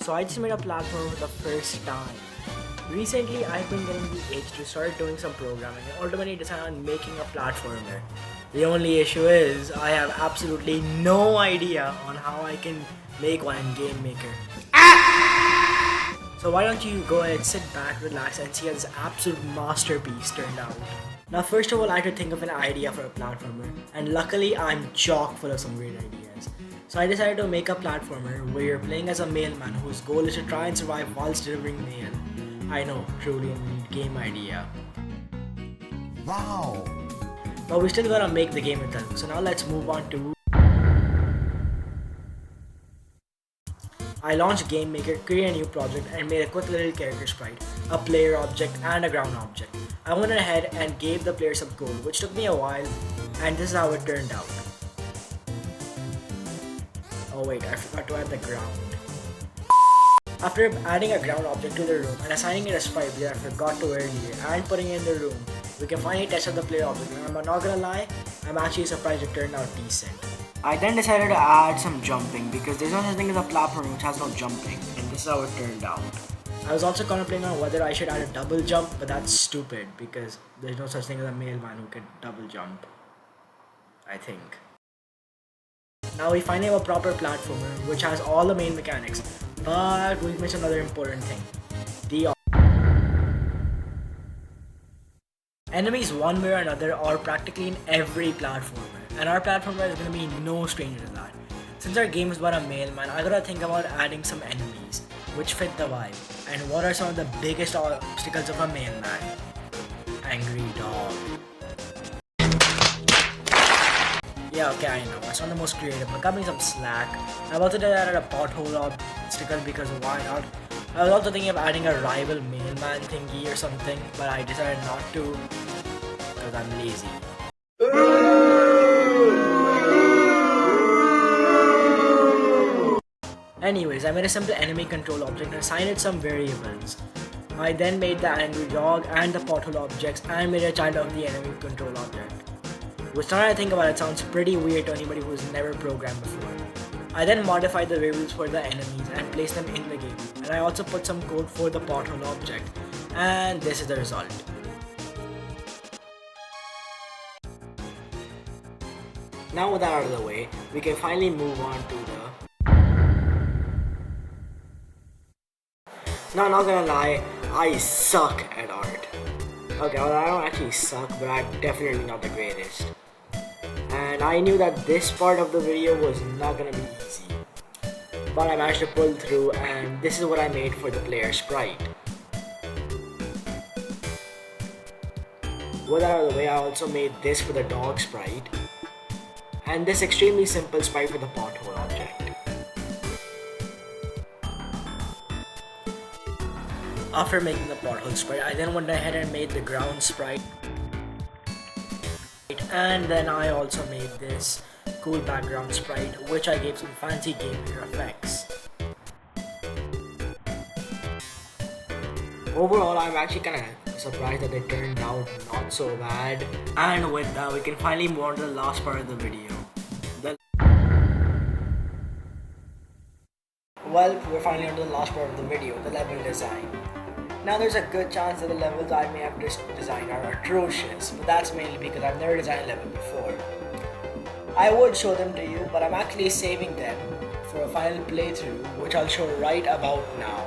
So I just made a platform for the first time. Recently, I've been getting the itch to start doing some programming and ultimately decided on making a platformer. The only issue is I have absolutely no idea on how I can make one in Game Maker. So why don't you go ahead, sit back, relax and see how this absolute masterpiece turned out. Now first of all, I had to think of an idea for a platformer, and luckily I'm chock full of some great ideas. So I decided to make a platformer where you're playing as a mailman whose goal is to try and survive whilst delivering mail. I know, truly a neat game idea. Wow! But we still gotta make the game itself, so now let's move on to... I launched Game Maker, created a new project and made a quick little character sprite, a player object and a ground object. I went ahead and gave the player some code, which took me a while, and this is how it turned out. Oh wait, I forgot to add the ground. After adding a ground object to the room and assigning it a sprite that I forgot to earlier and putting it in the room, we can finally test out the player object, and I'm not gonna lie, I'm actually surprised it turned out decent. I then decided to add some jumping because there's no such thing as a platform which has no jumping, and this is how it turned out. I was also contemplating on whether I should add a double jump, but that's stupid because there's no such thing as a mailman who can double jump, I think. Now we finally have a proper platformer which has all the main mechanics, but we've missed another important thing. The enemies one way or another are practically in every platformer, and our platformer is going to be no stranger to that. Since our game is about a mailman, I gotta think about adding some enemies which fit the vibe. And what are some of the biggest obstacles of a mailman? Angry dog. Yeah, okay, I know, it's not the most creative, but cut me some slack. I've also added a pothole obstacle because why not? I was also thinking of adding a rival mailman thingy or something, but I decided not to because I'm lazy. Anyways, I made a simple enemy control object and assigned it some variables. I then made the angry dog and the pothole objects and made a child of the enemy control object. Which now that I think about it sounds pretty weird to anybody who's never programmed before. I then modified the variables for the enemies and placed them in the game. And I also put some code for the pothole object. And this is the result. Now with that out of the way, we can finally move on to the... Now, not gonna lie, I suck at art. Okay, well I don't actually suck, but I'm definitely not the greatest. And I knew that this part of the video was not gonna be easy. But I managed to pull through, and this is what I made for the player sprite. With that out of the way, I also made this for the dog sprite. And this extremely simple sprite for the pothole object. After making the pothole sprite, I then went ahead and made the ground sprite. And then I also made this cool background sprite, which I gave some fancy Game Maker effects. Overall, I'm actually kinda surprised that they turned out not so bad. And with that, we can finally move on to the last part of the video. Well, we're finally on to the last part of the video, the level design. Now there's a good chance that the levels I may have designed are atrocious, but that's mainly because I've never designed a level before. I would show them to you, but I'm actually saving them for a final playthrough, which I'll show right about now.